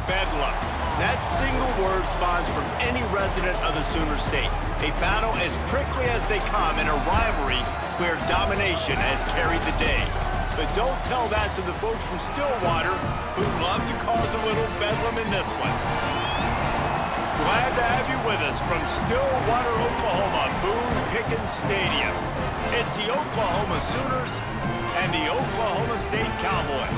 Bedlam. That single word spawns from any resident of the Sooner State. A battle as prickly as they come in a rivalry where domination has carried the day. But don't tell that to the folks from Stillwater who love to cause a little bedlam in this one. Glad to have you with us from Stillwater, Oklahoma, Boone Pickens Stadium. It's the Oklahoma Sooners and the Oklahoma State Cowboys.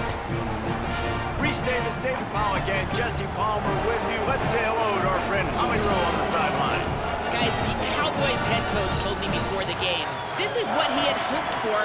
Reese Davis, David Pollack, and Jesse Palmer with you. Let's say hello to our friend Holly Rowe on the sideline. Guys, the Cowboys head coach told me before the game, this is what he had hoped for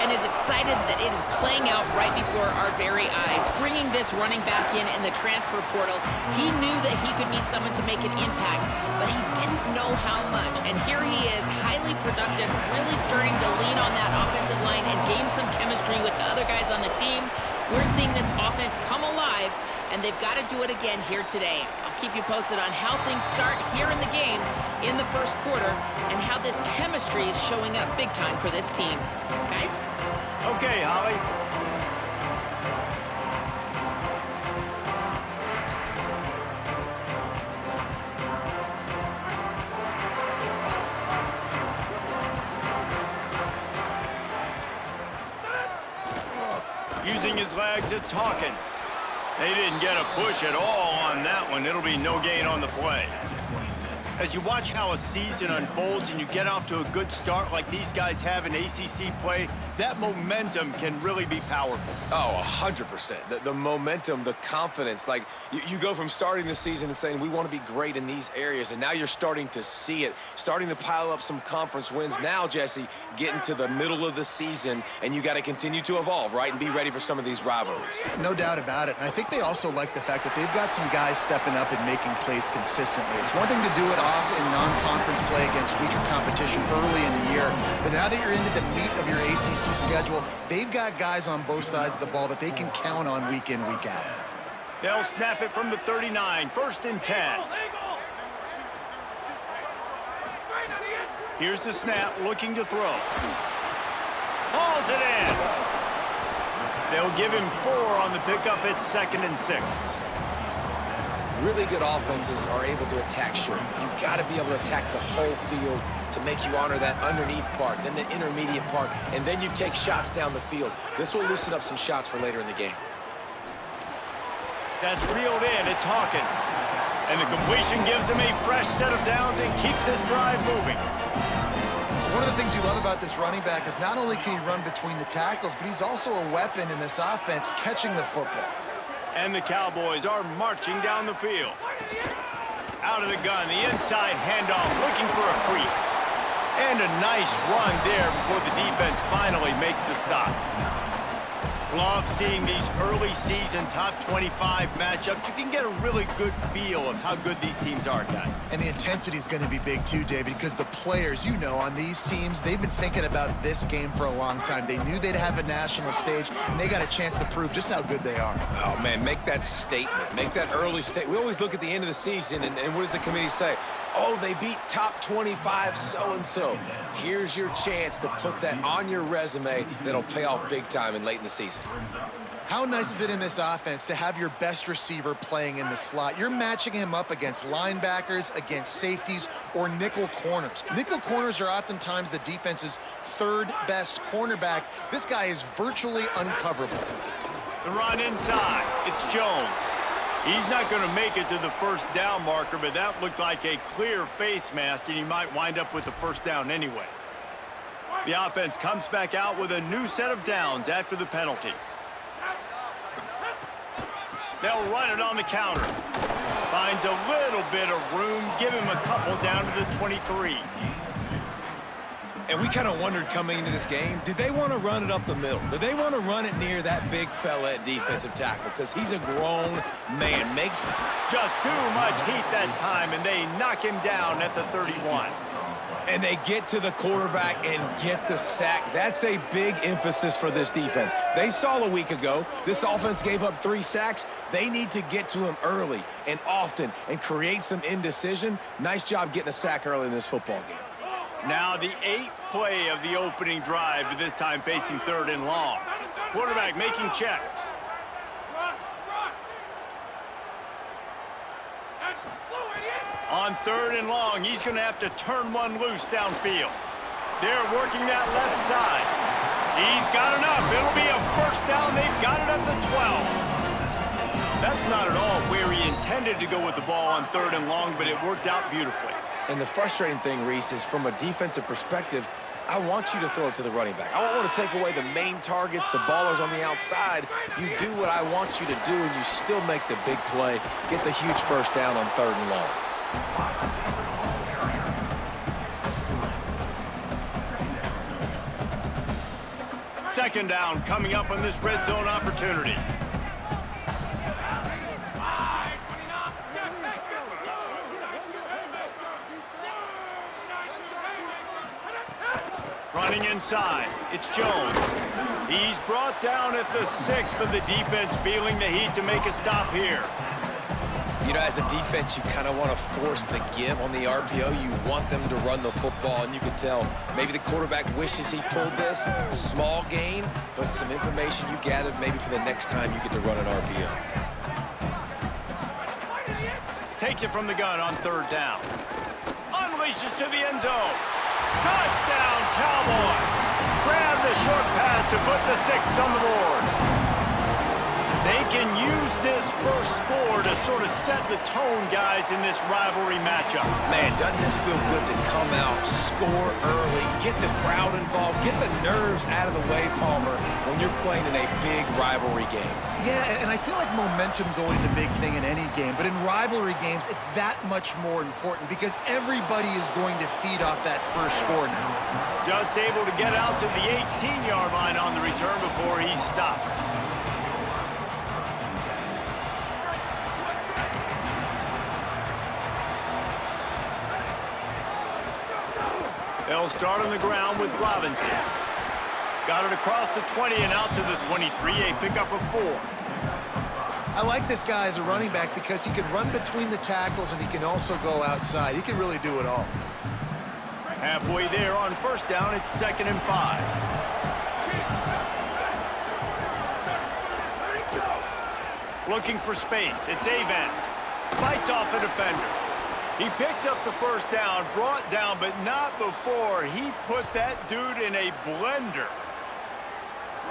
and is excited that it is playing out right before our very eyes. Bringing this running back in the transfer portal, he knew that he could be someone to make an impact, but he didn't know how much. And here he is, highly productive, really starting to lean on that offensive line and gain some chemistry with the other guys on the team. We're seeing this offense come alive, and they've got to do it again here today. I'll keep you posted on how things start here in the game in the first quarter and how this chemistry is showing up big time for this team. Guys? Okay, Holly. Using his legs, it's Hawkins. They didn't get a push at all on that one. It'll be no gain on the play. As you watch how a season unfolds and you get off to a good start like these guys have in ACC play, that momentum can really be powerful. Oh, 100%. The momentum, the confidence. Like, you go from starting the season and saying, we want to be great in these areas, and now you're starting to see it, starting to pile up some conference wins. Now, Jesse, getting to the middle of the season, and you got to continue to evolve, right, and be ready for some of these rivalries. No doubt about it. And I think they also like the fact that they've got some guys stepping up and making plays consistently. It's one thing to do it off in non-conference play against weaker competition early in the year, but now that you're into the meat of your ACC schedule, they've got guys on both sides of the ball that they can count on week in, week out. They'll snap it from the 39, 1st and 10. Here's the snap, looking to throw. Hauls it in. They'll give him 4 on the pickup. It's 2nd and 6. Really good offenses are able to attack short. You've got to be able to attack the whole field to make you honor that underneath part, then the intermediate part, and then you take shots down the field. This will loosen up some shots for later in the game. That's reeled in. It's Hawkins. And the completion gives him a fresh set of downs and keeps this drive moving. One of the things you love about this running back is not only can he run between the tackles, but he's also a weapon in this offense catching the football. And the Cowboys are marching down the field. Out of the gun, the inside handoff, looking for a crease. And a nice run there before the defense finally makes the stop. Love seeing these early season top 25 matchups. You can get a really good feel of how good these teams are, guys. And the intensity is going to be big too, David, because the players, you know, on these teams, they've been thinking about this game for a long time. They knew they'd have a national stage, and they got a chance to prove just how good they are. Oh, man, make that statement. Make that early statement. We always look at the end of the season, and what does the committee say? Oh, they beat top 25 so-and-so. Here's your chance to put that on your resume that'll pay off big time and late in the season. How nice is it in this offense to have your best receiver playing in the slot? You're matching him up against linebackers, against safeties, or nickel corners. Nickel corners are oftentimes the defense's 3rd best cornerback. This guy is virtually uncoverable. The run inside. It's Jones. He's not going to make it to the 1st down marker, but that looked like a clear face mask, and he might wind up with the 1st down anyway. The offense comes back out with a new set of downs after the penalty. They'll run it on the counter. Finds a little bit of room. Give him a couple down to the 23. And we kind of wondered coming into this game, did they want to run it up the middle? Did they want to run it near that big fella at defensive tackle? Because he's a grown man. Makes just too much heat that time, and they knock him down at the 31. And they get to the quarterback and get the sack. That's a big emphasis for this defense. They saw a week ago, this offense gave up 3 sacks. They need to get to him early and often and create some indecision. Nice job getting a sack early in this football game. Now the 8th play of the opening drive, but this time facing 3rd and long. Quarterback making checks. On 3rd and long, he's going to have to turn one loose downfield. They're working that left side. He's got enough. It'll be a first down. They've got it up to 12. That's not at all where he intended to go with the ball on 3rd and long, but it worked out beautifully. And the frustrating thing, Reese, is from a defensive perspective, I want you to throw it to the running back. I don't want to take away the main targets, the ballers on the outside. You do what I want you to do, and you still make the big play, get the huge first down on 3rd and long. 2nd down coming up on this red zone opportunity. Running inside, it's Jones. He's brought down at the 6, but the defense feeling the heat to make a stop here. You know, as a defense, you kind of want to force the give on the RPO. You want them to run the football, and you can tell maybe the quarterback wishes he pulled this. Small gain, but some information you gathered maybe for the next time you get to run an RPO. Takes it from the gun on 3rd down. Unleashes to the end zone. Touchdown, Cowboys! Grab the short pass to put the 6 on the board. They can use this first score to sort of set the tone, guys, in this rivalry matchup. Man, doesn't this feel good to come out, score early, get the crowd involved, get the nerves out of the way, Palmer, when you're playing in a big rivalry game? Yeah, and I feel like momentum's always a big thing in any game, but in rivalry games, it's that much more important because everybody is going to feed off that first score now. Just able to get out to the 18-yard line on the return before he stopped. They'll start on the ground with Robinson. Got it across the 20 and out to the 23, a pickup of 4. I like this guy as a running back because he can run between the tackles and he can also go outside. He can really do it all. Halfway there on 1st down, it's 2nd and 5. Looking for space, it's Avent. Fights off a defender. He picks up the first down, brought down, but not before he put that dude in a blender.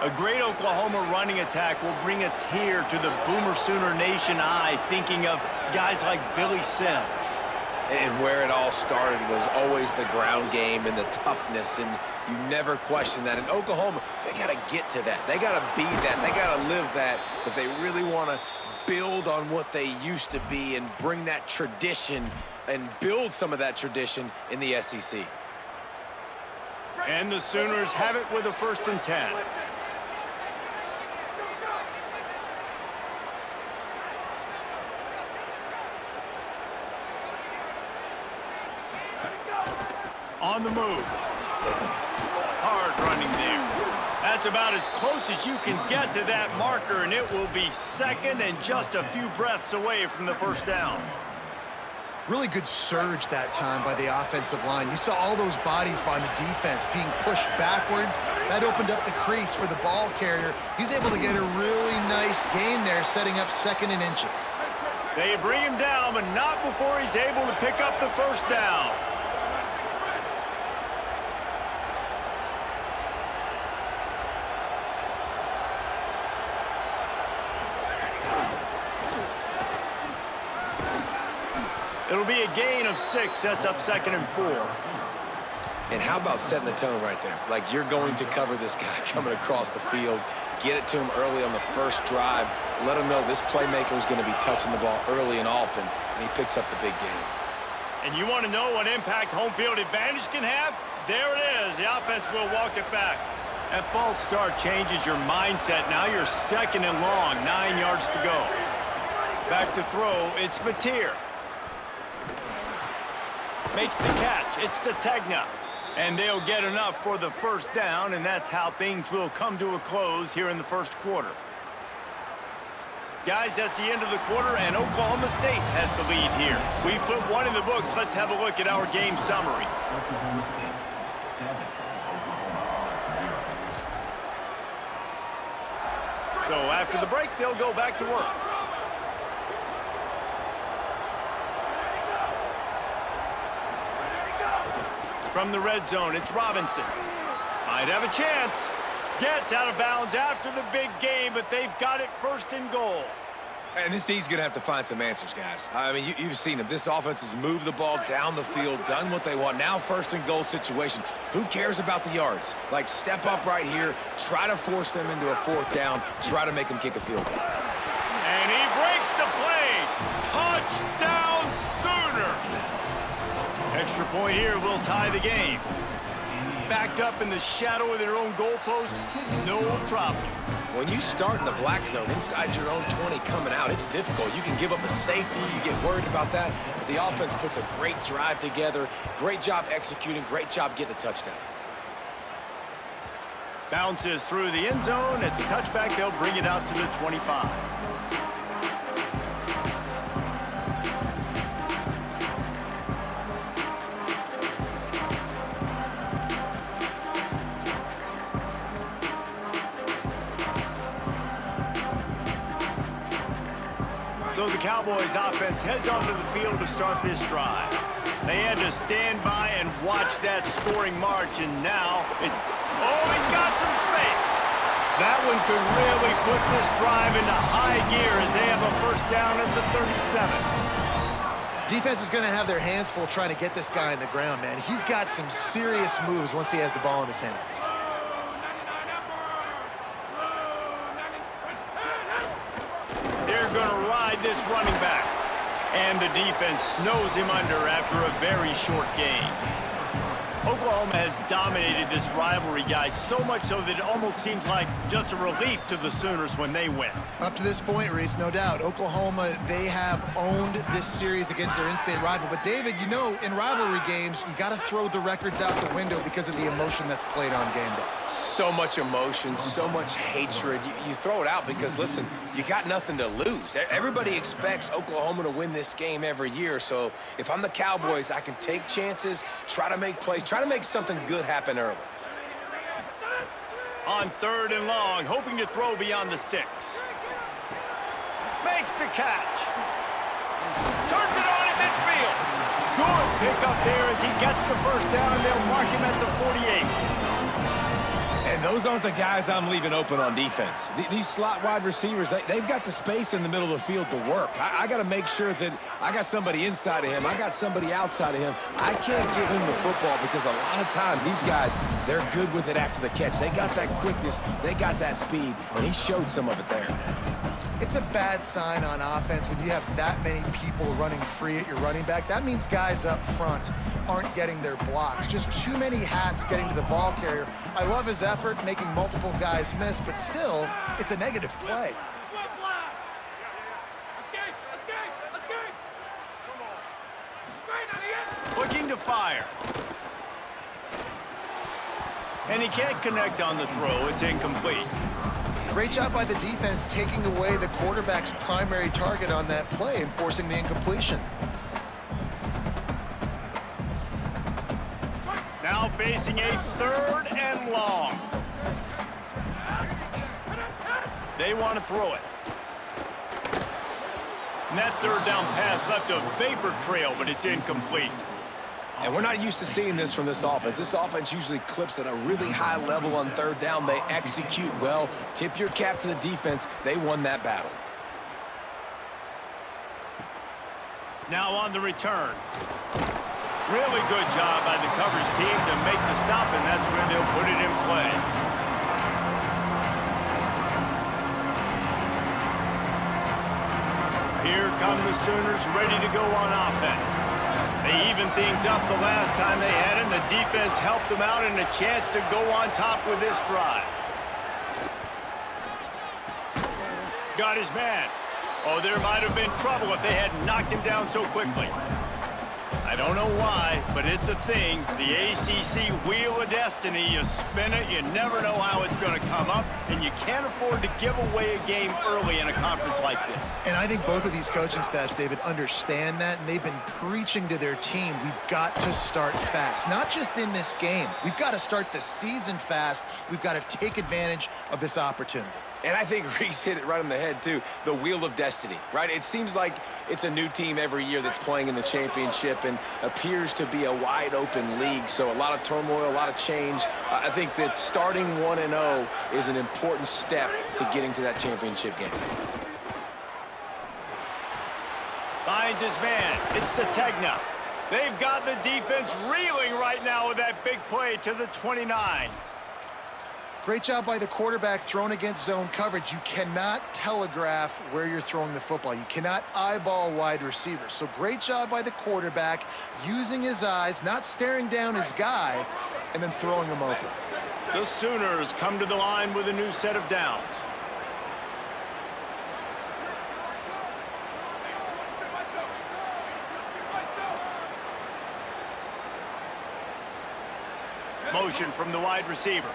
A great Oklahoma running attack will bring a tear to the Boomer Sooner Nation eye, thinking of guys like Billy Sims. And where it all started was always the ground game and the toughness, and you never question that. In Oklahoma, they got to get to that. They got to be that. They got to live that if they really want to build on what they used to be and bring that tradition and build some of that tradition in the SEC. And the Sooners have it with a 1st and 10. On the move. Hard running there. That's about as close as you can get to that marker, and it will be 2nd and just a few breaths away from the 1st down. Really good surge that time by the offensive line. You saw all those bodies by the defense being pushed backwards. That opened up the crease for the ball carrier. He's able to get a really nice gain there, setting up 2nd and inches. They bring him down, but not before he's able to pick up the 1st down. It'll be a gain of 6, sets up 2nd and 4. And how about setting the tone right there? Like, you're going to cover this guy coming across the field, get it to him early on the first drive, let him know this playmaker is going to be touching the ball early and often, and he picks up the big game. And you want to know what impact home field advantage can have? There it is. The offense will walk it back. That false start changes your mindset. Now you're 2nd and long, 9 yards to go. Back to throw, it's Mateer. Makes the catch. It's Sategna. And they'll get enough for the 1st down, and that's how things will come to a close here in the 1st quarter. Guys, that's the end of the quarter, and Oklahoma State has the lead here. We've put 1 in the books. Let's have a look at our game summary. So after the break, they'll go back to work. from the red zone. It's Robinson. Might have a chance. Gets out of bounds after the big game, but they've got it first and goal. And this D's going to have to find some answers, guys. I mean, you've seen them. This offense has moved the ball down the field, done what they want. Now first and goal situation. Who cares about the yards? Like, step up right here, try to force them into a fourth down, try to make them kick a field goal. And he breaks the play. Touchdown Sooners. Extra point here will tie the game. Backed up in the shadow of their own goalpost, no problem. When you start in the black zone inside your own 20 coming out, it's difficult. You can give up a safety. You get worried about that. But the offense puts a great drive together. Great job executing. Great job getting a touchdown. Bounces through the end zone. It's a touchback. They'll bring it out to the 25. So the Cowboys offense heads onto the field to start this drive. They had to stand by and watch that scoring march, and now he's got some space. That one could really put this drive into high gear as they have a first down at the 37. Defense is going to have their hands full trying to get this guy on the ground, man. He's got some serious moves once he has the ball in his hands. They're going to ride this running back. And the defense snows him under after a very short game. Oklahoma has dominated this rivalry, guys, so much so that it almost seems like just a relief to the Sooners when they win. Up to this point, Reese, no doubt, Oklahoma, they have owned this series against their in-state rival. But, David, you know, in rivalry games, you got to throw the records out the window because of the emotion that's played on game day. So much emotion, so much hatred. You throw it out because, listen, you got nothing to lose. Everybody expects Oklahoma to win this game every year. So if I'm the Cowboys, I can take chances, try to make plays, try to make something good happen early. On third and long, hoping to throw beyond the sticks. Makes the catch. Turns it on at midfield. Good pick up there as he gets the first down, and they'll mark him at the 48. And those aren't the guys I'm leaving open on defense. These slot wide receivers, they've got the space in the middle of the field to work. I got to make sure that I got somebody inside of him. I got somebody outside of him. I can't give him the football because a lot of times these guys, they're good with it after the catch. They got that quickness. They got that speed, and he showed some of it there. It's a bad sign on offense when you have that many people running free at your running back. That means guys up front aren't getting their blocks. Just too many hats getting to the ball carrier. I love his effort, making multiple guys miss, but still, it's a negative play. Looking to fire. And he can't connect on the throw. It's incomplete. Great job by the defense taking away the quarterback's primary target on that play and forcing the incompletion. Now facing a third and long. They want to throw it. And that third down pass left a vapor trail, but it's incomplete. And we're not used to seeing this from this offense. This offense usually clips at a really high level on third down. They execute well. Tip your cap to the defense. They won that battle. Now on the return. Really good job by the coverage team to make the stop, and that's where they'll put it in play. Here come the Sooners ready to go on offense. They evened things up the last time they had him. The defense helped them out and a chance to go on top with this drive. Got his man. Oh, there might have been trouble if they had knocked him down so quickly. I don't know why, but it's a thing. The ACC Wheel of Destiny, you spin it, you never know how it's going to come up, and you can't afford to give away a game early in a conference like this. And I think both of these coaching staffs, David, understand that, and they've been preaching to their team, we've got to start fast. Not just in this game. We've got to start the season fast. We've got to take advantage of this opportunity. And I think Reese hit it right on the head, too. The wheel of destiny, right? It seems like it's a new team every year that's playing in the championship and appears to be a wide-open league. So a lot of turmoil, a lot of change. I think that starting 1-0 is an important step to getting to that championship game. Finds his man. It's Sategna. They've got the defense reeling right now with that big play to the 29. Great job by the quarterback thrown against zone coverage. You cannot telegraph where you're throwing the football. You cannot eyeball wide receivers. So great job by the quarterback using his eyes, not staring down his guy, and then throwing him open. The Sooners come to the line with a new set of downs. Motion from the wide receiver.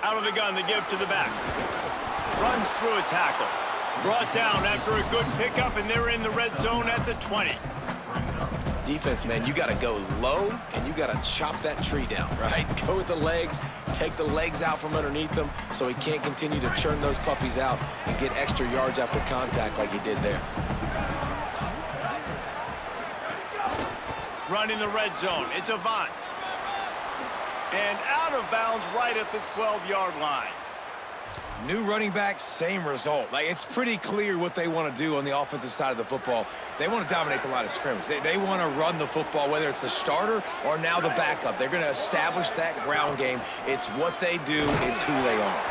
Out of the gun, the give to the back. Runs through a tackle. Brought down after a good pickup, and they're in the red zone at the 20. Defense, man, you got to go low, and you got to chop that tree down, right? Go with the legs, take the legs out from underneath them so he can't continue to churn those puppies out and get extra yards after contact like he did there. Run in the red zone. It's Avant. And out of bounds right at the 12-yard line. New running back, same result. Like, it's pretty clear what they want to do on the offensive side of the football. They want to dominate the line of scrimmage. They want to run the football, whether it's the starter or now the backup. They're going to establish that ground game. It's what they do. It's who they are.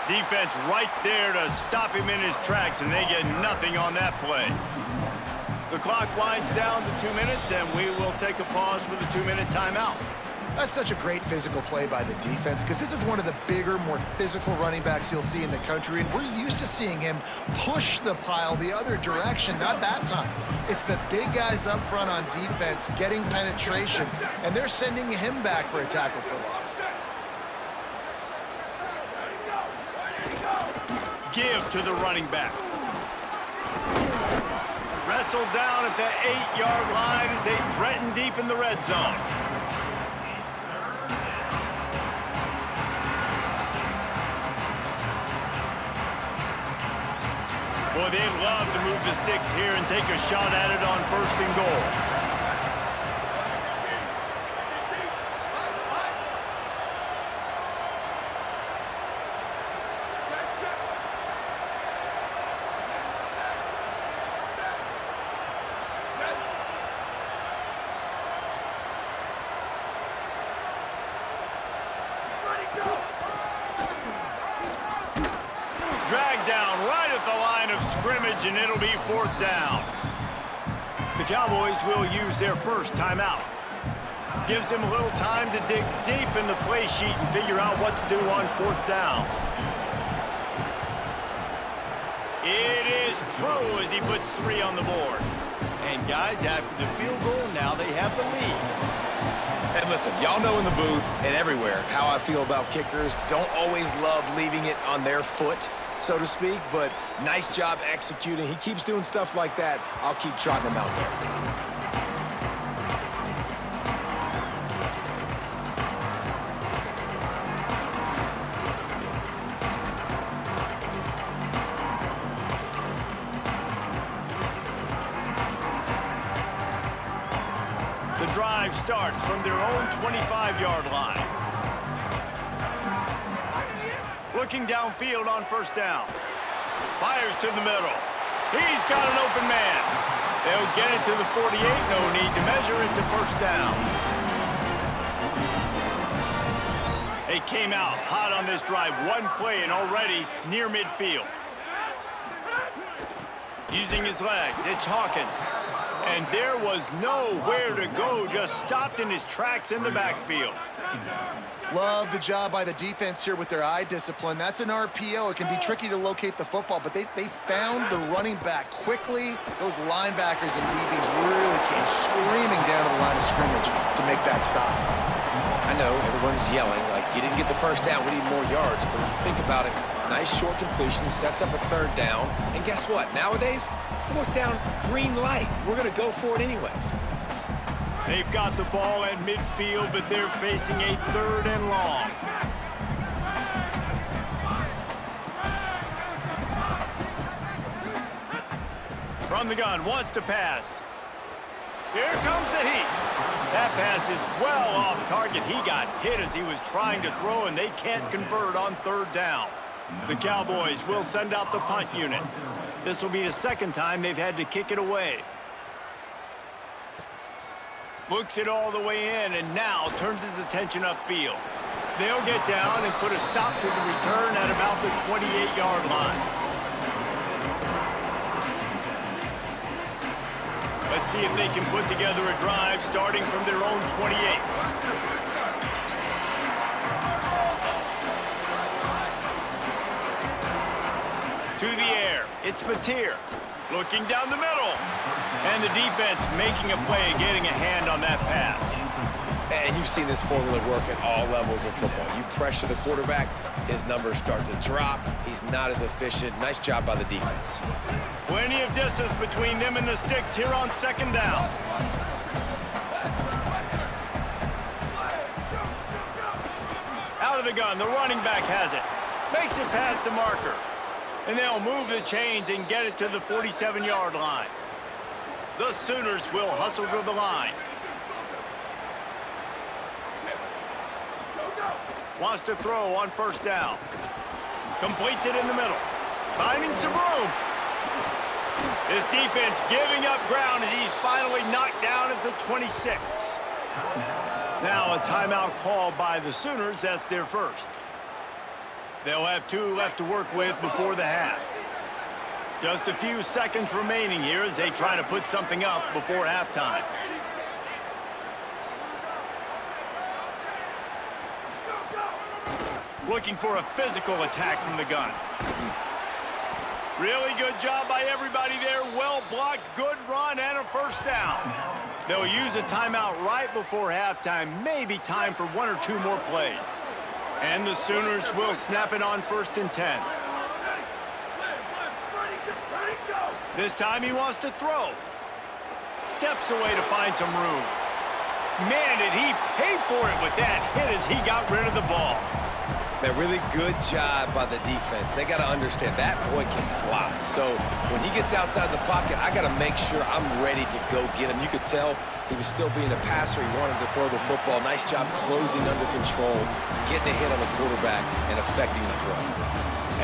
Defense right there to stop him in his tracks, and they get nothing on that play. The clock winds down to 2 minutes, and we will take a pause for the 2-minute timeout. That's such a great physical play by the defense because this is one of the bigger, more physical running backs you'll see in the country, and we're used to seeing him push the pile the other direction, not that time. It's the big guys up front on defense getting penetration, and they're sending him back for a tackle for loss. Give to the running back. Wrestled down at the 8-yard line as they threaten deep in the red zone. Boy, they'd love to move the sticks here and take a shot at it on 1st and goal. Dragged down right at the line of scrimmage, and it'll be 4th down. The Cowboys will use their first timeout. Gives them a little time to dig deep in the play sheet and figure out what to do on 4th down. It is true as he puts 3 on the board. And guys, after the field goal, now they have the lead. And listen, y'all know in the booth and everywhere how I feel about kickers. Don't always love leaving it on their foot, so to speak, but nice job executing. He keeps doing stuff like that. I'll keep trotting him out there. The drive starts from their own 25-yard line. Looking downfield on 1st down. Fires to the middle. He's got an open man. They'll get it to the 48. No need to measure. It's a 1st down. They came out hot on this drive. One play and already near midfield. Using his legs, it's Hawkins. And there was nowhere to go, just stopped in his tracks in the backfield. Love the job by the defense here with their eye discipline. That's an RPO. It can be tricky to locate the football, but they found the running back quickly. Those linebackers and DBs really came screaming down to the line of scrimmage to make that stop. I know everyone's yelling, like, you didn't get the 1st down, we need more yards. But if you think about it, nice short completion, sets up a 3rd down. And guess what? Nowadays, 4th down, green light. We're going to go for it anyways. They've got the ball at midfield, but they're facing a 3rd and long. From the gun, wants to pass. Here comes the heat. That pass is well off target. He got hit as he was trying to throw, and they can't convert on third down. The Cowboys will send out the punt unit. This will be the second time they've had to kick it away. Looks it all the way in, and now turns his attention upfield. They'll get down and put a stop to the return at about the 28-yard line. Let's see if they can put together a drive starting from their own 28. To the air, it's Mateer, looking down the middle. And the defense making a play, getting a hand on that pass. And you've seen this formula work at all levels of football. You pressure the quarterback, his numbers start to drop. He's not as efficient. Nice job by the defense. Plenty of distance between them and the sticks here on second down. Out of the gun, the running back has it. Makes it past the marker. And they'll move the chains and get it to the 47-yard line. The Sooners will hustle to the line. Wants to throw on first down. Completes it in the middle. Finding some room. This defense giving up ground as he's finally knocked down at the 26. Now a timeout call by the Sooners. That's their first. They'll have 2 left to work with before the half. Just a few seconds remaining here as they try to put something up before halftime. Looking for a physical attack from the gun. Really good job by everybody there. Well blocked, good run, and a first down. They'll use a timeout right before halftime. Maybe time for 1 or 2 more plays. And the Sooners will snap it on 1st and 10. This time he wants to throw. Steps away to find some room. Man, did he pay for it with that hit as he got rid of the ball. A really good job by the defense. They got to understand that boy can fly. So when he gets outside the pocket, I got to make sure I'm ready to go get him. You could tell he was still being a passer. He wanted to throw the football. Nice job closing under control, getting a hit on the quarterback, and affecting the throw.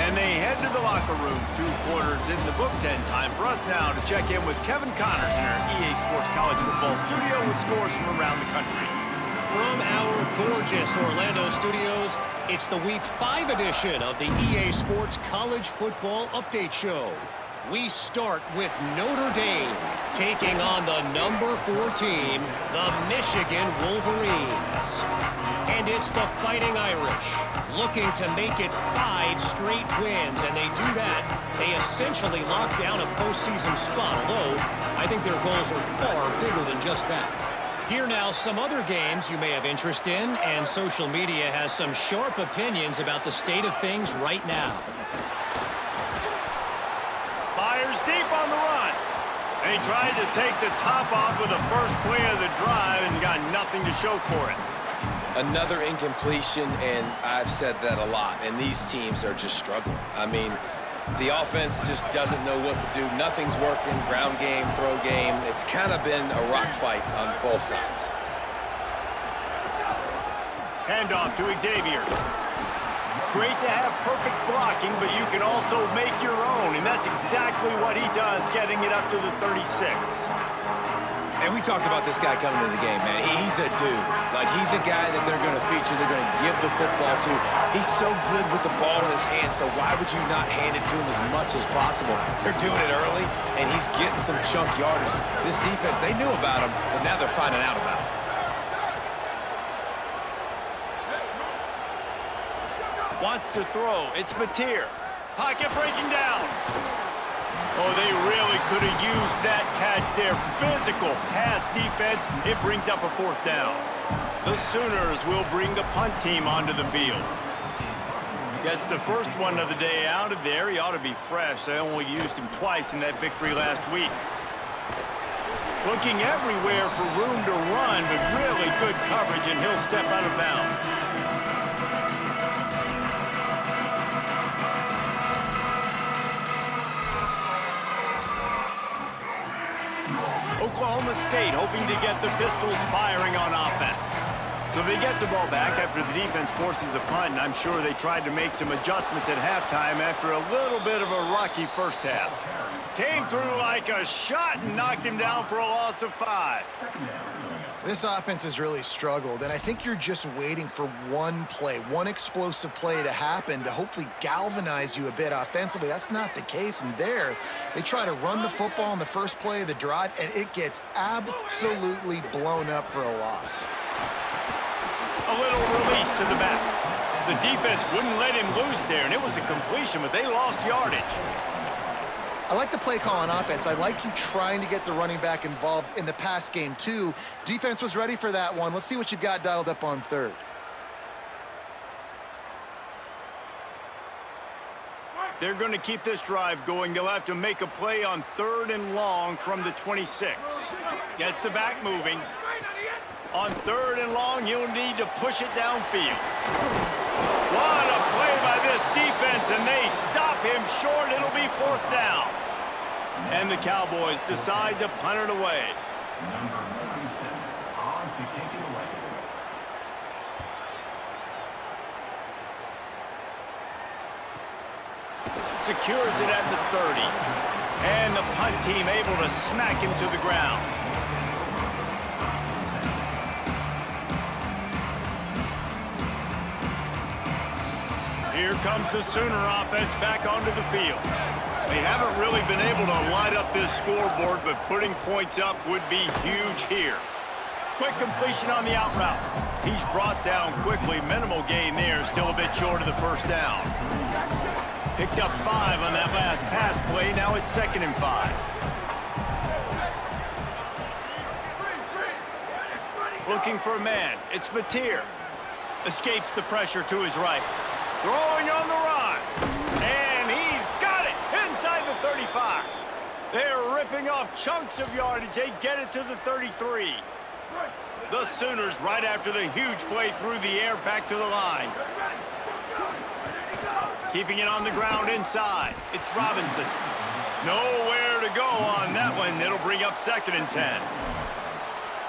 And they head to the locker room. 2 quarters in the books, and time for us now to check in with Kevin Connors in our EA Sports College Football studio with scores from around the country. From our gorgeous Orlando studios, it's the Week 5 edition of the EA Sports College Football Update Show. We start with Notre Dame taking on the number 4 team, the Michigan Wolverines. And it's the Fighting Irish looking to make it 5 straight wins, and they do that. They essentially lock down a postseason spot, although I think their goals are far bigger than just that. Here now, some other games you may have interest in, and social media has some sharp opinions about the state of things right now. Fires deep on the run. They tried to take the top off with the first play of the drive and got nothing to show for it. Another incompletion, and I've said that a lot, and these teams are just struggling. I mean, the offense just doesn't know what to do. Nothing's working. Ground game, throw game. It's kind of been a rock fight on both sides. Handoff to Xavier. Great to have perfect blocking, but you can also make your own, and that's exactly what he does, getting it up to the 36. And we talked about this guy coming into the game, man. He's a dude. Like, he's a guy that they're going to feature, they're going to give the football to. He's so good with the ball in his hand, so why would you not hand it to him as much as possible? They're doing it early, and he's getting some chunk yardage. This defense, they knew about him, but now they're finding out about him. Wants to throw. It's Mateer. Pocket breaking down. Oh, they really could have used that catch there. Physical pass defense. It brings up a 4th down. The Sooners will bring the punt team onto the field. Gets the first one of the day out of there. He ought to be fresh. They only used him twice in that victory last week. Looking everywhere for room to run, but really good coverage, and he'll step out of bounds. Oklahoma State hoping to get the Pistols firing on offense. So they get the ball back after the defense forces a punt, and I'm sure they tried to make some adjustments at halftime after a little bit of a rocky first half. Came through like a shot and knocked him down for a loss of 5. This offense has really struggled, and I think you're just waiting for one play, one explosive play to happen to hopefully galvanize you a bit offensively. That's not the case, and there, they try to run the football in the first play of the drive, and it gets absolutely blown up for a loss. A little release to the back. The defense wouldn't let him loose there, and it was a completion, but they lost yardage. I like the play call on offense. I like you trying to get the running back involved in the pass game, too. Defense was ready for that one. Let's see what you've got dialed up on third. They're going to keep this drive going. They'll have to make a play on 3rd and long from the 26. Gets the back moving. On 3rd and long, he'll need to push it downfield. What a play by this defense, and they stop him short. It'll be 4th down. And the Cowboys decide to punt it away. Secures it at the 30. And the punt team able to smack him to the ground. Here comes the Sooner offense back onto the field. They haven't really been able to light up this scoreboard, but putting points up would be huge here. Quick completion on the out route. He's brought down quickly. Minimal gain there, still a bit short of the 1st down. Picked up 5 on that last pass play. Now it's 2nd and 5. Looking for a man. It's Mateer. Escapes the pressure to his right. Throwing on the run. And he's got it inside the 35. They're ripping off chunks of yardage. They get it to the 33. The Sooners, right after the huge play through the air, back to the line. Keeping it on the ground inside. It's Robinson. Nowhere to go on that one. It'll bring up 2nd and 10.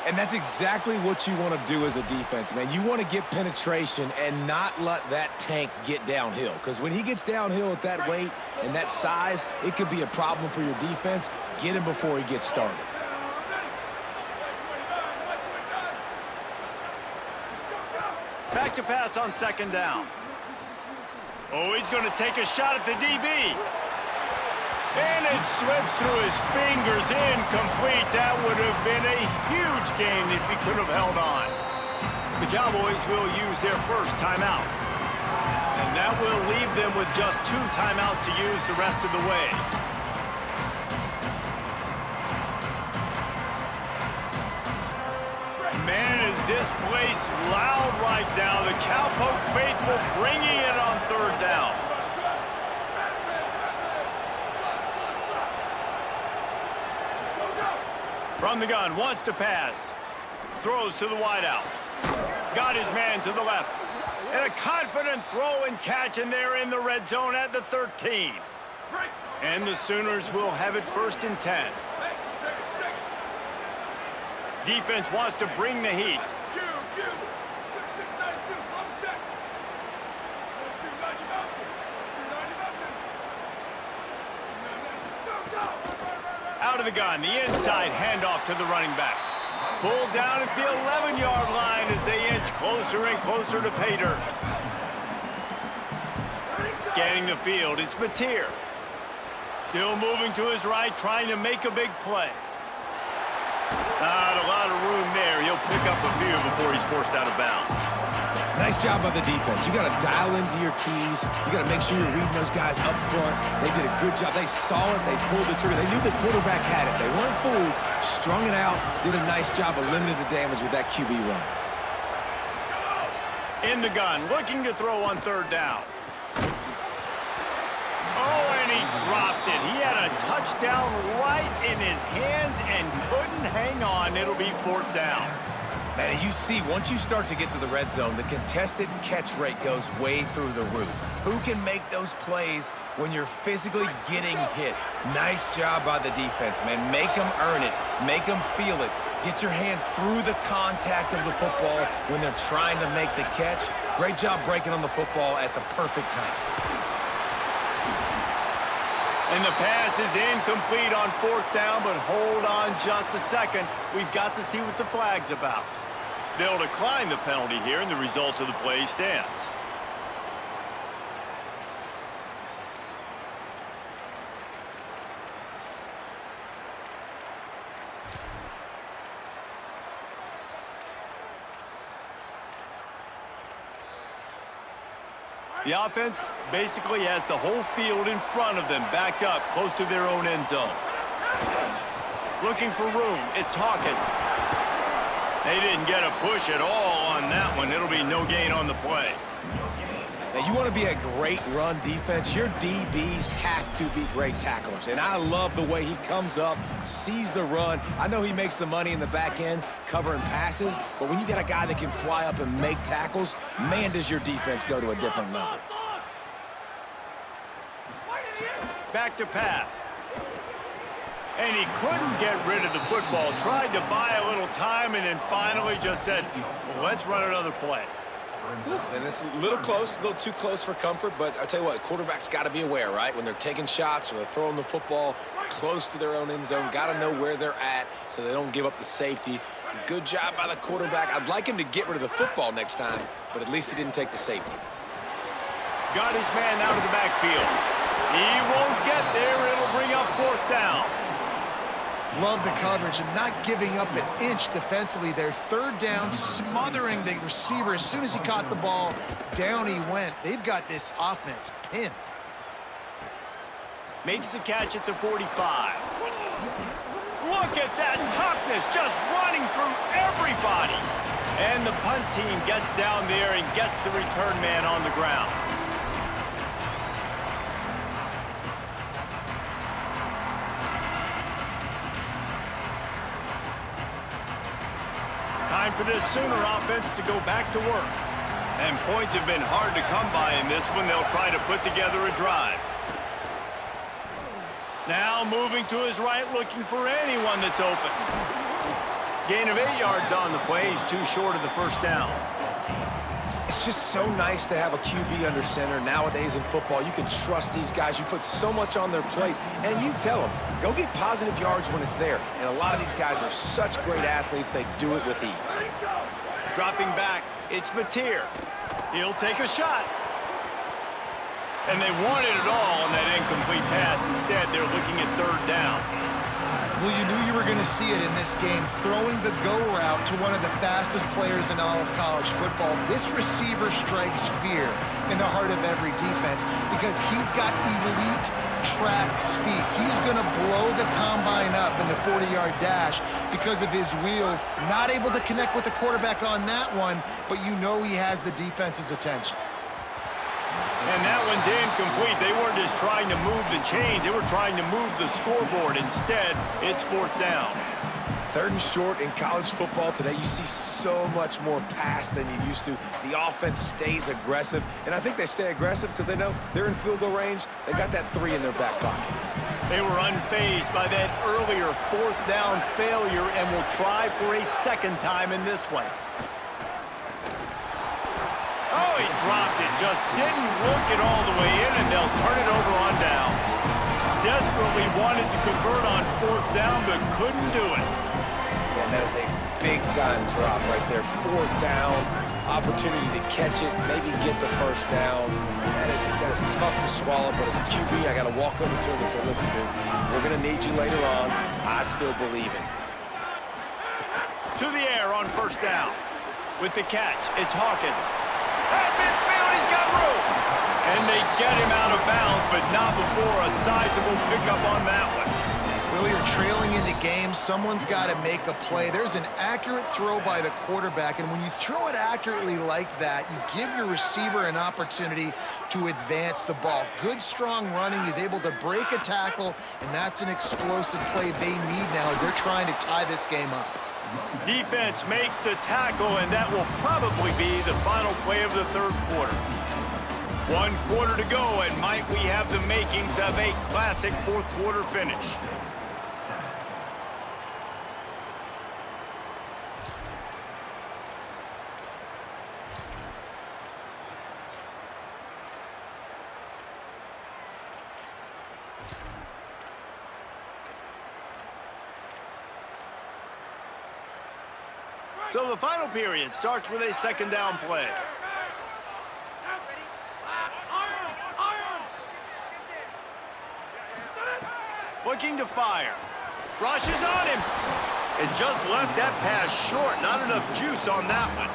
And that's exactly what you want to do as a defense, man. You want to get penetration and not let that tank get downhill. Because when he gets downhill at that weight and that size, it could be a problem for your defense. Get him before he gets started. Back to pass on 2nd down. Oh, he's going to take a shot at the DB. And it slips through his fingers, incomplete. That would have been a huge game if he could have held on. The Cowboys will use their first timeout. And that will leave them with just 2 timeouts to use the rest of the way. Man, is this place loud right now. The Cowpoke faithful bringing it on 3rd down. From the gun, wants to pass. Throws to the wideout. Got his man to the left. And a confident throw and catch, and they're in the red zone at the 13. And the Sooners will have it 1st and 10. Defense wants to bring the heat. Out of the gun, the inside handoff to the running back. Pulled down at the 11-yard line as they inch closer and closer to pay dirt. Scanning the field, it's Mateer. Still moving to his right, trying to make a big play. Not a lot of room there. He'll pick up a few before he's forced out of bounds. Nice job by the defense. You got to dial into your keys. You got to make sure you're reading those guys up front. They did a good job. They saw it. They pulled the trigger. They knew the quarterback had it. They weren't fooled. Strung it out. Did a nice job of limiting the damage with that QB run. In the gun, looking to throw on 3rd down. Oh, and he dropped it. He had a touchdown right in his hands and couldn't hang on. It'll be 4th down. Man, you see, once you start to get to the red zone, the contested catch rate goes way through the roof. Who can make those plays when you're physically getting hit? Nice job by the defense, man. Make them earn it. Make them feel it. Get your hands through the contact of the football when they're trying to make the catch. Great job breaking on the football at the perfect time. And the pass is incomplete on 4th down, but hold on just a second. We've got to see what the flag's about. They'll decline the penalty here, and the result of the play stands. The offense basically has the whole field in front of them, backed up close to their own end zone. Looking for room, it's Hawkins. They didn't get a push at all on that one. It'll be no gain on the play. Now, you want to be a great run defense, your DBs have to be great tacklers. And I love the way he comes up, sees the run. I know he makes the money in the back end covering passes, but when you got a guy that can fly up and make tackles, man, does your defense go to a different level. Back to pass. And he couldn't get rid of the football. Tried to buy a little time and then finally just said, well, let's run another play. And it's a little close, a little too close for comfort, but I tell you what, quarterbacks got to be aware, right? When they're taking shots or they're throwing the football close to their own end zone, got to know where they're at so they don't give up the safety. Good job by the quarterback. I'd like him to get rid of the football next time, but at least he didn't take the safety. Got his man out of the backfield. He won't get there. It'll bring up 4th down. Love the coverage and not giving up an inch defensively there. 3rd down, smothering the receiver. As soon as he caught the ball, down he went. They've got this offense pinned. Makes the catch at the 45. Look at that toughness, just running through everybody. And the punt team gets down there and gets the return man on the ground. Time for this Sooner offense to go back to work. And points have been hard to come by in this one. They'll try to put together a drive. Now moving to his right, looking for anyone that's open. Gain of 8 yards on the play. He's too short of the 1st down. It's just so nice to have a QB under center. Nowadays in football, you can trust these guys. You put so much on their plate, and you tell them, go get positive yards when it's there. And a lot of these guys are such great athletes, they do it with ease. Dropping back, it's Mateer. He'll take a shot. And they wanted it all on that incomplete pass. Instead, they're looking at 3rd down. Well, you knew you were going to see it in this game, throwing the go route to one of the fastest players in all of college football. This receiver strikes fear in the heart of every defense because he's got elite track speed. He's going to blow the combine up in the 40-yard dash because of his wheels. Not able to connect with the quarterback on that one, but you know he has the defense's attention. And that one's incomplete. They weren't just trying to move the chains. They were trying to move the scoreboard. Instead, it's 4th down. 3rd and short in college football today. You see so much more pass than you used to. The offense stays aggressive. And I think they stay aggressive because they know they're in field goal range. They got that 3 in their back pocket. They were unfazed by that earlier 4th down failure and will try for a 2nd time in this one. Oh, he dropped it. Just didn't look it all the way in, and they'll turn it over on downs. Desperately wanted to convert on 4th down, but couldn't do it. And that is a big-time drop right there. 4th down, opportunity to catch it, maybe get the 1st down. That is tough to swallow, but as a QB, I got to walk over to him and say, listen, dude, we're going to need you later on. I still believe in you. To the air on 1st down. With the catch, it's Hawkins. At midfield, he's got room. And they get him out of bounds, but not before a sizable pickup on that one. Well, you're trailing into games. Someone's got to make a play. There's an accurate throw by the quarterback, and when you throw it accurately like that, you give your receiver an opportunity to advance the ball. Good, strong running. He's able to break a tackle, and that's an explosive play they need now as they're trying to tie this game up. Defense makes the tackle, and that will probably be the final play of the 3rd quarter. 1 quarter to go, and might we have the makings of a classic fourth quarter finish. So the final period starts with a second down play. Looking to fire. Rushes on him. And just left that pass short. Not enough juice on that one.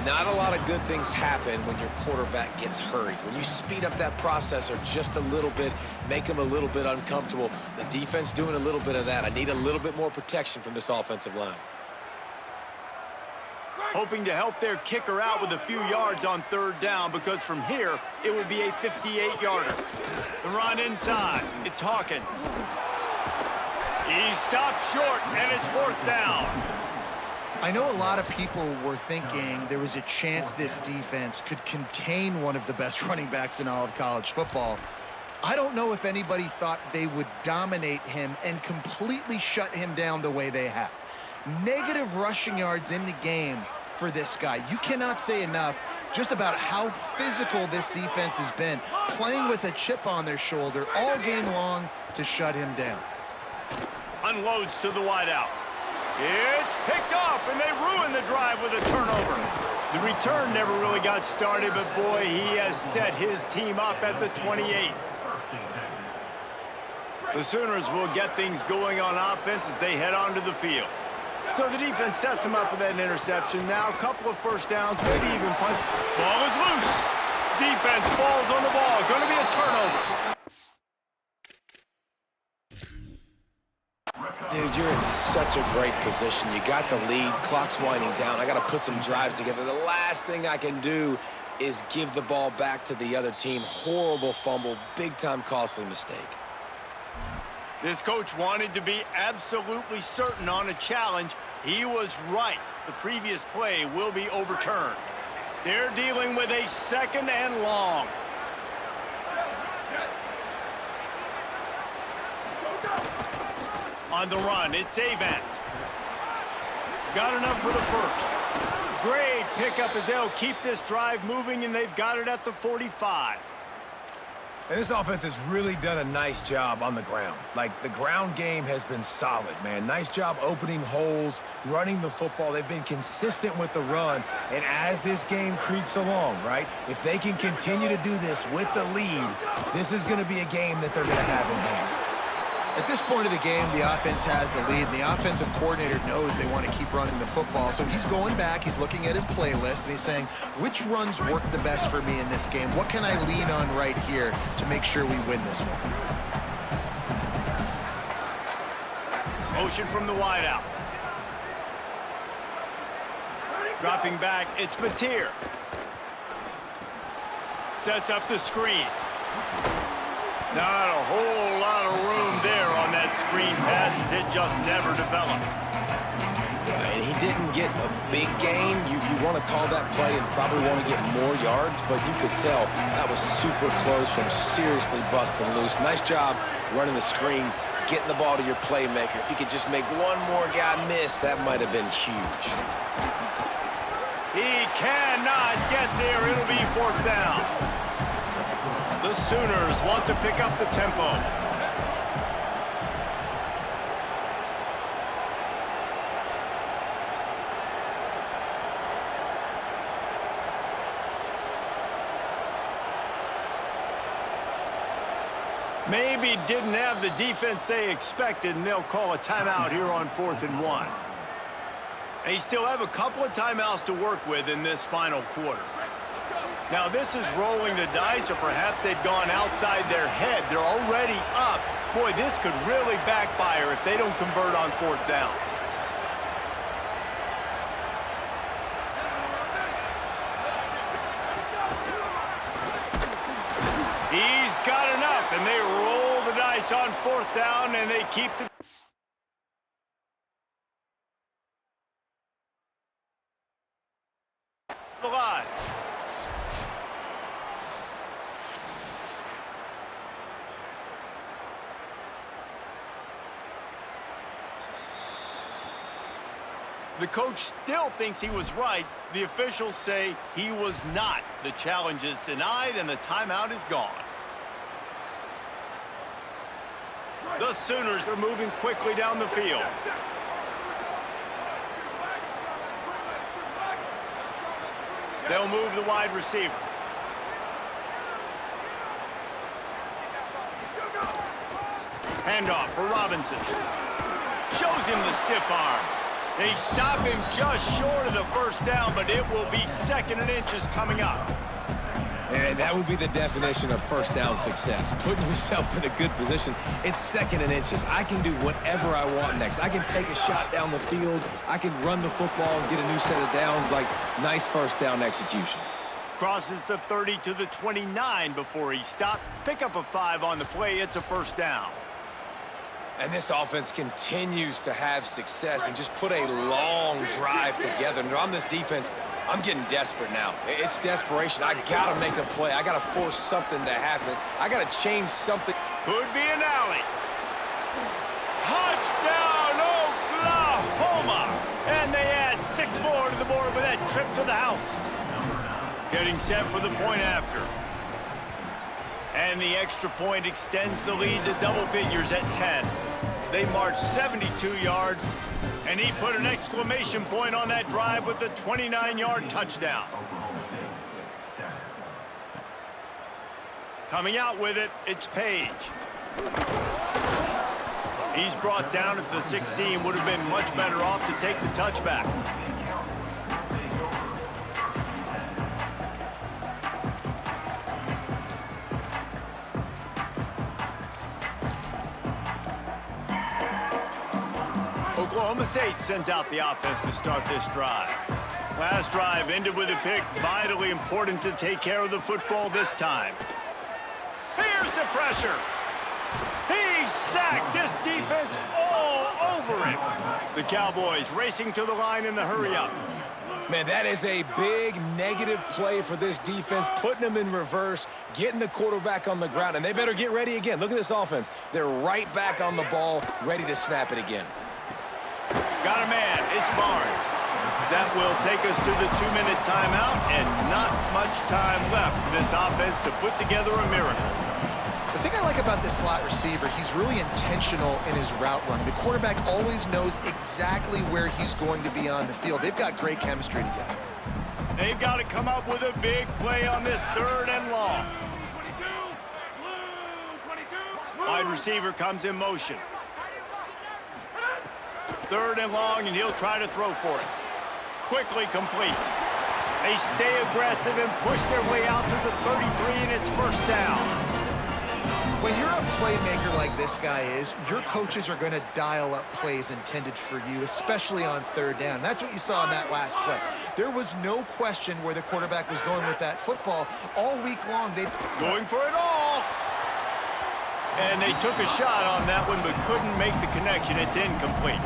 Not a lot of good things happen when your quarterback gets hurried. When you speed up that processor just a little bit, make him a little bit uncomfortable, the defense doing a little bit of that. I need a little bit more protection from this offensive line. Hoping to help their kicker out with a few yards on third down, because from here, it would be a 58-yarder. The run inside. It's Hawkins. He stopped short, and it's fourth down. I know a lot of people were thinking there was a chance this defense could contain one of the best running backs in all of college football. I don't know if anybody thought they would dominate him and completely shut him down the way they have. Negative rushing yards in the game for this guy. You cannot say enough just about how physical this defense has been, playing with a chip on their shoulder all game long to shut him down. Unloads to the wideout. It's picked off, and they ruin the drive with a turnover. The return never really got started, but boy, he has set his team up at the 28. The Sooners will get things going on offense as they head onto the field. So the defense sets them up with that interception. Now a couple of first downs, maybe even punt. Ball is loose. Defense falls on the ball. Going to be a turnover. Dude, you're in such a great position. You got the lead, clock's winding down. I got to put some drives together. The last thing I can do is give the ball back to the other team. Horrible fumble, big-time costly mistake. This coach wanted to be absolutely certain on a challenge. He was right. The previous play will be overturned. They're dealing with a second and long. On the run, it's Avant. Got enough for the first. Great pickup as they'll keep this drive moving, and they've got it at the 45. And this offense has really done a nice job on the ground. Like, the ground game has been solid, man. Nice job opening holes, running the football. They've been consistent with the run. And as this game creeps along, right, if they can continue to do this with the lead, this is going to be a game that they're going to have in hand. At this point of the game, the offense has the lead, and the offensive coordinator knows they want to keep running the football. So he's going back, he's looking at his playlist, and he's saying, which runs work the best for me in this game? What can I lean on right here to make sure we win this one? Motion from the wideout. Dropping back, it's Mateer. Sets up the screen. Not a whole lot of room there on that screen pass, as it just never developed. And he didn't get a big gain. You want to call that play and probably want to get more yards, but you could tell that was super close from seriously busting loose. Nice job running the screen, getting the ball to your playmaker. If he could just make one more guy miss, that might have been huge. He cannot get there. It'll be fourth down. The Sooners want to pick up the tempo. Maybe didn't have the defense they expected, and they'll call a timeout here on 4th and 1. They still have a couple of timeouts to work with in this final quarter. Now, this is rolling the dice, or perhaps they've gone outside their head. They're already up. Boy, this could really backfire if they don't convert on 4th down. He's got enough, and they roll the dice on 4th down, and they keep the... alive. The coach still thinks he was right. The officials say he was not. The challenge is denied and the timeout is gone. The Sooners are moving quickly down the field. They'll move the wide receiver. Handoff for Robinson. Shows him the stiff arm. They stop him just short of the first down, but it will be 2nd and inches coming up. And that would be the definition of first down success. Putting yourself in a good position. It's 2nd and inches. I can do whatever I want next. I can take a shot down the field. I can run the football and get a new set of downs. Like, nice first down execution. Crosses the 30 to the 29 before he stopped. Pick up a 5 on the play. It's a first down. And this offense continues to have success and just put a long drive together. And on this defense, I'm getting desperate now. It's desperation. I got to make a play. I got to force something to happen. I got to change something. Could be an alley. Touchdown, Oklahoma! And they add 6 more to the board with that trip to the house. Getting set for the point after. And the extra point extends the lead to double figures at 10. They march 72 yards, and he put an exclamation point on that drive with a 29-yard touchdown. Coming out with it, it's Page. He's brought down at the 16, would have been much better off to take the touchback. Oklahoma State sends out the offense to start this drive. Last drive ended with a pick. Vitally important to take care of the football this time. Here's the pressure. He's sacked. This defense all over him. The Cowboys racing to the line in the hurry-up. Man, that is a big negative play for this defense, putting them in reverse, getting the quarterback on the ground, and they better get ready again. Look at this offense. They're right back on the ball, ready to snap it again. Got a man. It's Barnes. That will take us to the 2-minute timeout, and not much time left for this offense to put together a miracle. The thing I like about this slot receiver, he's really intentional in his route running. The quarterback always knows exactly where he's going to be on the field. They've got great chemistry together. They've got to come up with a big play on this 3rd and long. Wide receiver comes in motion. 3rd and long, and he'll try to throw for it. Quickly complete. They stay aggressive and push their way out to the 33, and it's first down. When you're a playmaker like this guy is, your coaches are going to dial up plays intended for you, especially on 3rd down. That's what you saw in that last play. There was no question where the quarterback was going with that football. All week long, they going for it all. And they took a shot on that one, but couldn't make the connection. It's incomplete.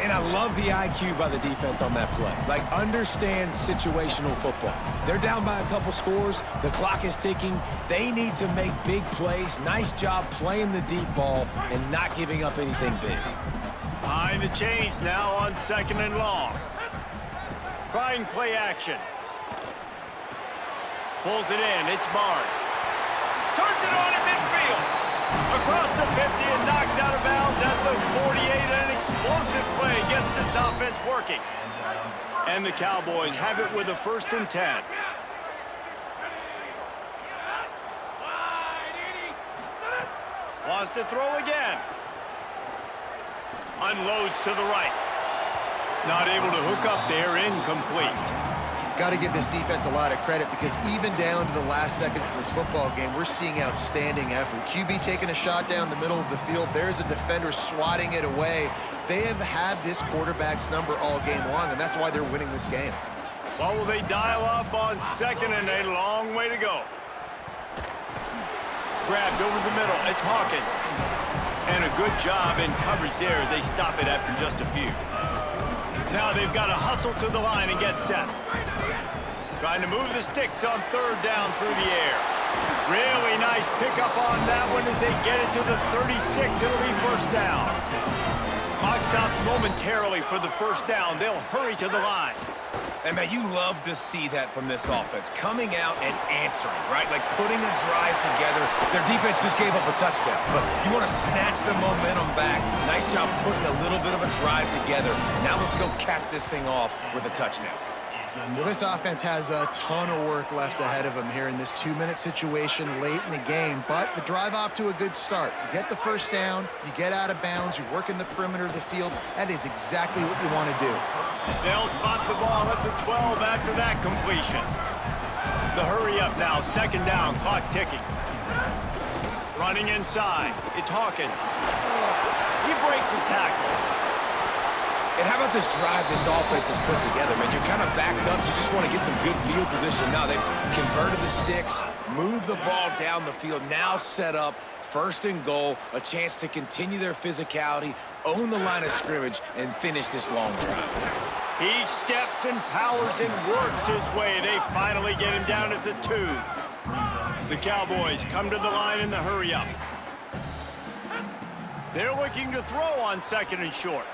And I love the IQ by the defense on that play. Like, understand situational football. They're down by a couple scores. The clock is ticking. They need to make big plays. Nice job playing the deep ball and not giving up anything big. Behind the chains now on 2nd and long. Trying play action. Pulls it in. It's Barnes. Turns it on in midfield. Across the 50 and knocked out of bounds at the 48. An explosive play gets this offense working. And the Cowboys have it with a 1st and 10. Wants to throw again. Unloads to the right. Not able to hook up there, incomplete. got to give this defense a lot of credit because even down to the last seconds in this football game, we're seeing outstanding effort. QB taking a shot down the middle of the field. There's a defender swatting it away. They have had this quarterback's number all game long, and that's why they're winning this game. Well, will they dial up on 2nd and a long way to go? Grabbed over the middle. It's Hawkins. And a good job in coverage there as they stop it after just a few. Now they've got to hustle to the line and get set. Trying to move the sticks on 3rd down through the air. Really nice pickup on that one as they get it to the 36. It'll be 1st down. Clock stops momentarily for the first down. They'll hurry to the line. And, man, you love to see that from this offense. Coming out and answering, right? Like putting a drive together. Their defense just gave up a touchdown. But you want to snatch the momentum back. Nice job putting a little bit of a drive together. Now let's go cap this thing off with a touchdown. Well, this offense has a ton of work left ahead of them here in this 2-minute situation late in the game, but the drive off to a good start. You get the first down, you get out of bounds, you work in the perimeter of the field. That is exactly what you want to do. They'll spot the ball at the 12 after that completion. The hurry up now, second down, clock ticking. Running inside, it's Hawkins. He breaks a tackle. And how about this drive this offense has put together, man? You're kind of backed up. You just want to get some good field position. Now they've converted the sticks, moved the ball down the field, now set up first and goal, a chance to continue their physicality, own the line of scrimmage, and finish this long drive. He steps and powers and works his way. They finally get him down at the 2. The Cowboys come to the line in the hurry up. They're looking to throw on second and short.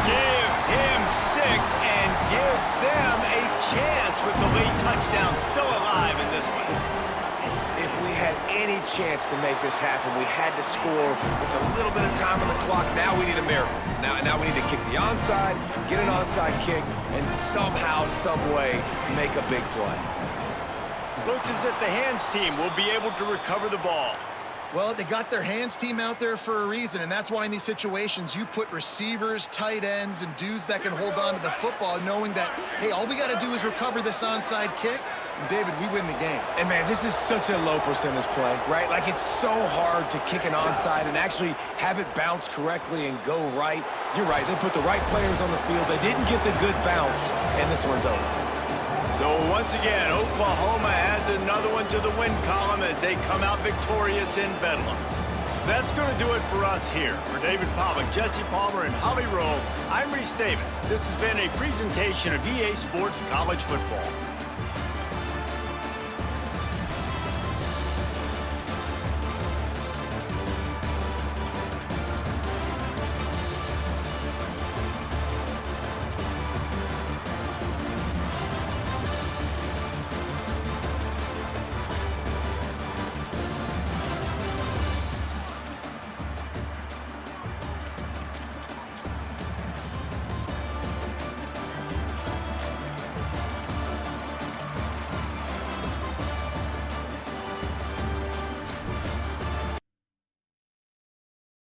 Give him 6 and give them a chance with the late touchdown still alive in this one. If we had any chance to make this happen, we had to score with a little bit of time on the clock. Now we need a miracle. Now we need to kick the onside, get an onside kick, and somehow, some way, make a big play. Looks as if the hands team will be able to recover the ball. Well, they got their hands team out there for a reason, and that's why in these situations you put receivers, tight ends, and dudes that can hold on to the football, knowing that, hey, all we got to do is recover this onside kick, and, David, we win the game. And, man, this is such a low percentage play, right? Like, it's so hard to kick an onside and actually have it bounce correctly and go right. You're right. They put the right players on the field. They didn't get the good bounce, and this one's over. So once again, Oklahoma adds another one to the win column as they come out victorious in Bedlam. That's going to do it for us here. For David Pollack, Jesse Palmer, and Holly Rowe, I'm Reese Davis. This has been a presentation of EA Sports College Football.